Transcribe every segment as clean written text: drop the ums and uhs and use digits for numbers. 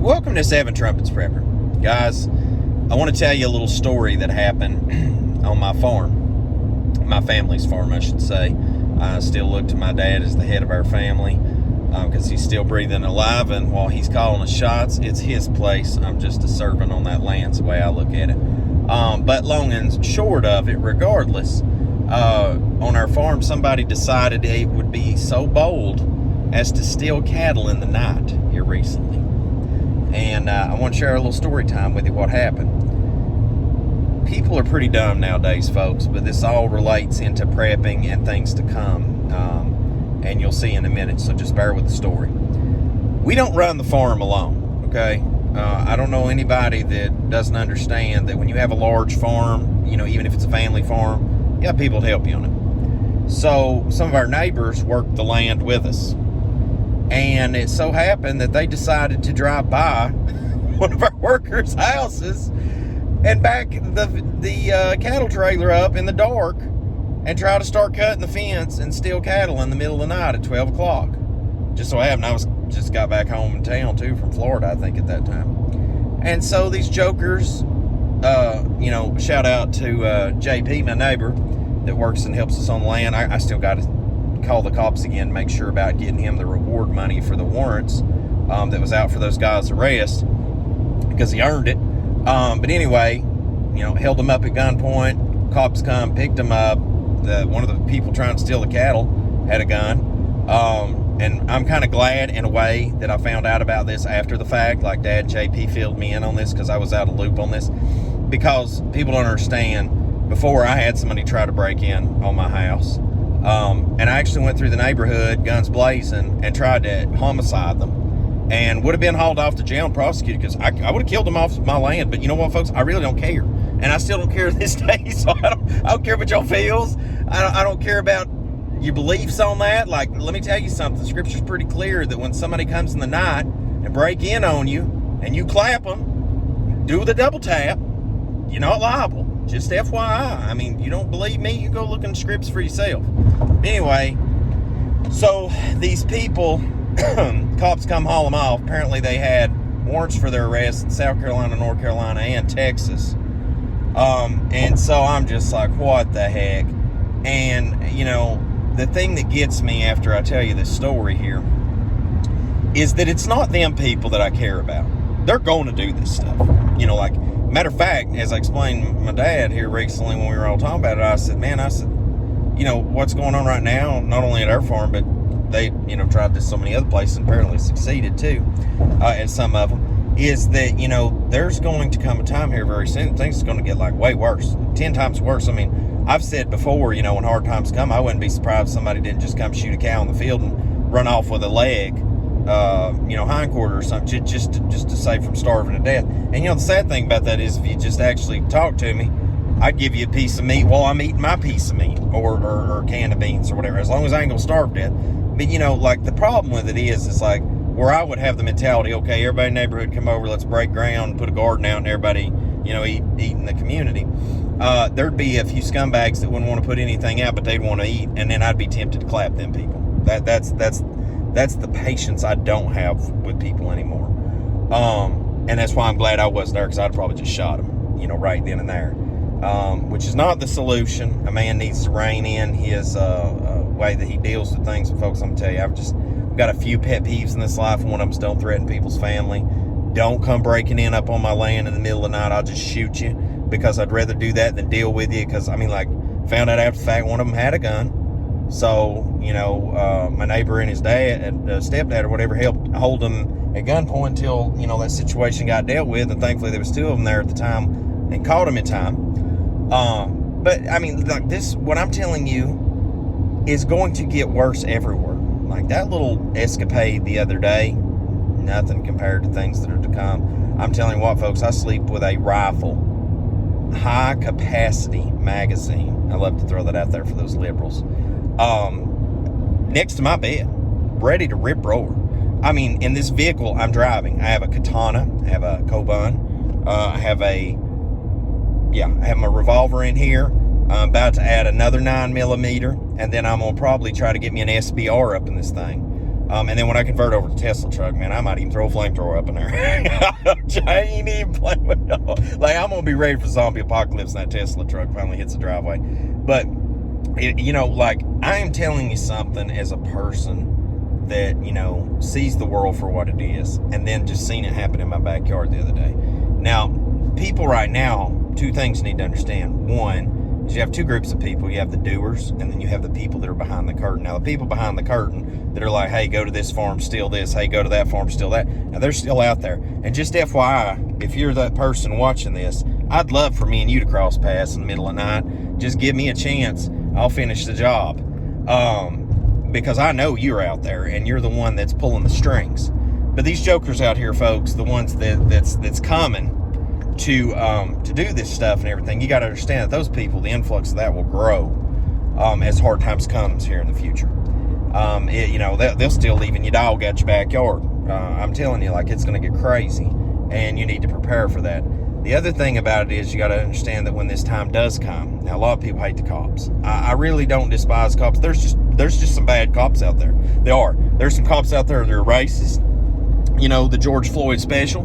Welcome to Seven Trumpets Prepper. Guys, I want to tell you a little story that happened on my farm. My family's farm, I should say. I still look to my dad as the head of our family because he's still breathing alive, and while he's calling the shots, it's his place. I'm just a servant on that land, is the way I look at it. But long and short of it, regardless, on our farm, somebody decided it would be so bold as to steal cattle in the night here recently. And I want to share a little story time with you what happened. People are pretty dumb nowadays, folks, but this all relates into prepping and things to come. And you'll see in a minute, so just bear with the story. We don't run the farm alone, okay? I don't know anybody that doesn't understand that when you have a large farm, you know, even if it's a family farm, you have people to help you on it. So some of our neighbors work the land with us. And it so happened that they decided to drive by one of our workers' houses and back the cattle trailer up in the dark and try to start cutting the fence and steal cattle in the middle of the night at 12 o'clock. Just so happened I just got back home in town too from Florida, I think, at that time. And so these jokers, shout out to JP, my neighbor that works and helps us on the land. I still got to call the cops again, make sure about getting him the reward money for the warrants that was out for those guys' arrest because he earned it. But anyway, held him up at gunpoint. Cops come, picked him up. One of the people trying to steal the cattle had a gun. And I'm kind of glad in a way that I found out about this after the fact. Like Dad JP filled me in on this because I was out of loop on this. Because people don't understand, before I had somebody try to break in on my house. And I actually went through the neighborhood, guns blazing, and tried to homicide them. And would have been hauled off to jail and prosecuted because I would have killed them off my land. But you know what, folks? I really don't care. And I still don't care to this day. So I don't care about y'all feels. I don't care about your beliefs on that. Like, let me tell you something. The scripture's pretty clear that when somebody comes in the night and break in on you and you clap them, do the double tap, you're not liable. Just FYI. I mean, you don't believe me, you go look in the scripts for yourself. Anyway, so these people, cops come haul them off. Apparently they had warrants for their arrest in South Carolina, North Carolina, and Texas. And so I'm just like, what the heck? And, the thing that gets me after I tell you this story here is that it's not them people that I care about. They're going to do this stuff. Matter of fact, as I explained to my dad here recently when we were all talking about it, I said, what's going on right now, not only at our farm, but they, tried this so many other places and apparently succeeded too, at some of them, is that, there's going to come a time here very soon, things are going to get like way worse, 10 times worse. I mean, I've said before, when hard times come, I wouldn't be surprised if somebody didn't just come shoot a cow in the field and run off with a leg, hindquarter or something, just to save from starving to death. And the sad thing about that is if you just actually talk to me, I'd give you a piece of meat while I'm eating my piece of meat or a can of beans or whatever, as long as I ain't gonna starve to death. But the problem with it is like where I would have the mentality, okay, everybody in the neighborhood come over, let's break ground, put a garden out, and everybody, eat in the community. There'd be a few scumbags that wouldn't want to put anything out, but they'd want to eat, and then I'd be tempted to clap them people. That's the patience I don't have with people anymore. And that's why I'm glad I wasn't there, because I'd probably just shot him, right then and there. Which is not the solution. A man needs to rein in his way that he deals with things. And folks, I'm going to tell you, I've got a few pet peeves in this life, and one of them's don't threaten people's family. Don't come breaking in up on my land in the middle of the night. I'll just shoot you, because I'd rather do that than deal with you, because, found out after the fact one of them had a gun. So, my neighbor and his dad, and stepdad or whatever, helped hold him at gunpoint until, that situation got dealt with. And thankfully there was two of them there at the time and caught him in time. But this, what I'm telling you is going to get worse everywhere. Like that little escapade the other day, nothing compared to things that are to come. I'm telling you what, folks, I sleep with a rifle, high capacity magazine. I love to throw that out there for those liberals. Next to my bed, ready to rip roar. In this vehicle I'm driving, I have a katana, I have a Coban, I have my revolver in here. I'm about to add another 9mm, and then I'm gonna probably try to get me an SBR up in this thing. And then when I convert over to Tesla truck, man, I might even throw a flamethrower up in there. I ain't even playing with it. Like, I'm going to be ready for zombie apocalypse when that Tesla truck finally hits the driveway. But, you know, like, I am telling you something as a person that, you know, sees the world for what it is. And then just seen it happen in my backyard the other day. Now, people right now, two things you need to understand. One, you have two groups of people. You have the doers, and then you have the people that are behind the curtain. Now, the people behind the curtain that are like, hey, go to this farm, steal this. Hey, go to that farm, steal that. Now, they're still out there. And just FYI, if you're that person watching this, I'd love for me and you to cross paths in the middle of the night. Just give me a chance. I'll finish the job. Because I know you're out there, and you're the one that's pulling the strings. But these jokers out here, folks, the ones that's coming to do this stuff and everything, you got to understand that those people, the influx of that will grow as hard times comes here in the future. You know, they'll still leaving your dog at your backyard. I'm telling you, like, it's going to get crazy, and you need to prepare for that. The other thing about it is you got to understand that when this time does come, now a lot of people hate the cops. I really don't despise cops. There's just some bad cops out there. There's some cops out there that are racist. You know, the George Floyd special.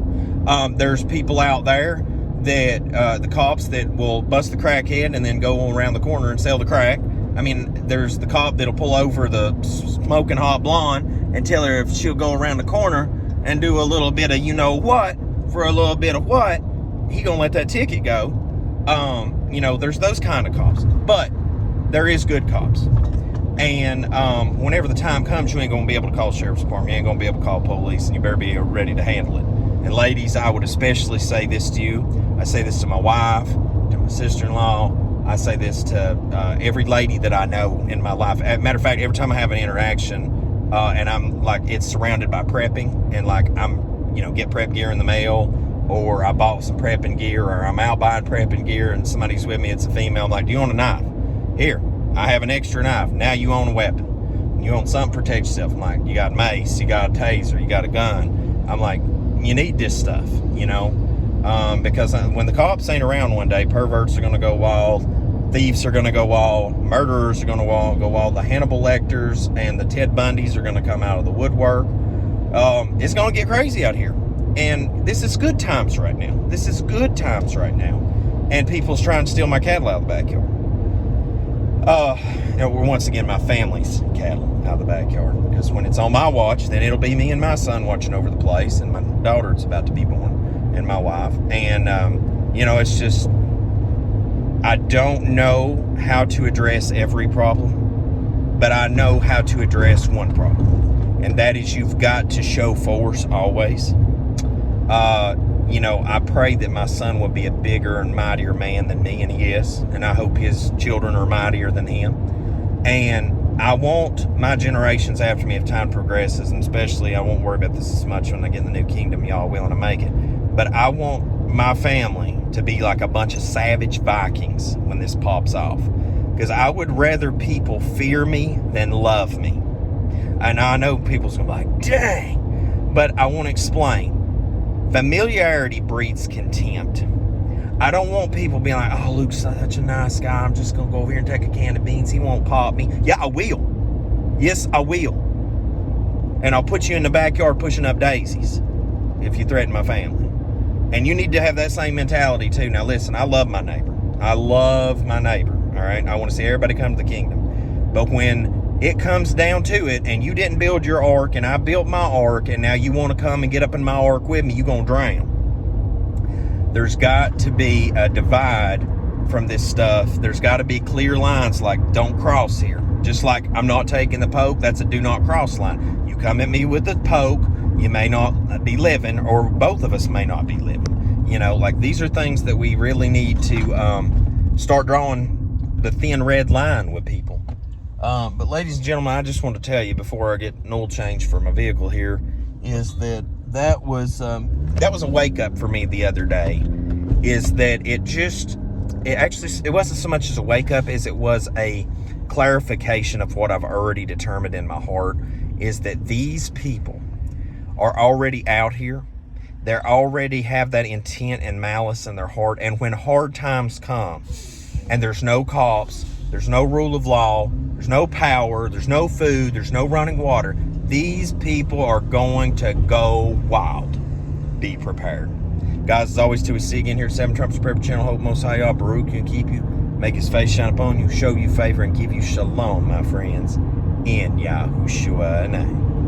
There's people out there that the cops that will bust the crackhead and then go around the corner and sell the crack. I mean, there's the cop that'll pull over the smoking hot blonde and tell her if she'll go around the corner and do a little bit of you know what for a little bit of what, he gonna let that ticket go. You know, there's those kind of cops, but there is good cops. And whenever the time comes, you ain't gonna be able to call the sheriff's department. You ain't gonna be able to call police, and you better be ready to handle it. And ladies, I would especially say this to you. I say this to my wife, to my sister-in-law. I say this to every lady that I know in my life. As a matter of fact, every time I have an interaction, and I'm like, it's surrounded by prepping, and like I'm, you know, get prep gear in the mail, or I bought some prepping gear, or I'm out buying prepping gear, and somebody's with me, it's a female. I'm like, do you want a knife? Here, I have an extra knife. Now you own a weapon. You own something to protect yourself. I'm like, you got mace, you got a taser, you got a gun. I'm like, you need this stuff, you know, because when the cops ain't around one day, perverts are going to go wild, thieves are going to go wild, murderers are going to go wild, the Hannibal Lecters and the Ted Bundys are going to come out of the woodwork. It's going to get crazy out here. And this is good times right now. This is good times right now. And people's trying to steal my cattle out of the backyard. You know, once again, my family's cattle out of the backyard. Because when it's on my watch, then it'll be me and my son watching over the place. And my daughter's about to be born. And my wife. And, you know, it's just, I don't know how to address every problem. But I know how to address one problem. And that is you've got to show force always. You know, I pray that my son will be a bigger and mightier man than me, and he is. And I hope his children are mightier than him. And I want my generations after me, if time progresses, and especially I won't worry about this as much when I get in the new kingdom, y'all willing to make it. But I want my family to be like a bunch of savage Vikings when this pops off. Because I would rather people fear me than love me. And I know people's going to be like, dang. But I want to explain. Familiarity breeds contempt. I don't want people being like, oh, Luke's such a nice guy. I'm just going to go over here and take a can of beans. He won't pop me. Yeah, I will. Yes, I will. And I'll put you in the backyard pushing up daisies if you threaten my family. And you need to have that same mentality too. Now listen, I love my neighbor. I love my neighbor. All right. I want to see everybody come to the kingdom. But when it comes down to it, and you didn't build your ark, and I built my ark, and now you want to come and get up in my ark with me, you're going to drown. There's got to be a divide from this stuff. There's got to be clear lines like, don't cross here. Just like I'm not taking the poke, that's a do not cross line. You come at me with the poke, you may not be living, or both of us may not be living. You know, like these are things that we really need to start drawing the thin red line with people. But ladies and gentlemen, I just want to tell you before I get an oil change for my vehicle here, is that was a wake up for me the other day. Is that it wasn't so much as a wake up as it was a clarification of what I've already determined in my heart, is that these people are already out here. They already have that intent and malice in their heart. And when hard times come and there's no cops, there's no rule of law, there's no power, there's no food, there's no running water, These people are going to go wild. Be prepared. Guys, as always, till we see you again here at 7 Trumpets Prepper Channel. Hope Most High Yah Baruch can keep you, make his face shine upon you, show you favor, and give you shalom, my friends, in Yahushua's name.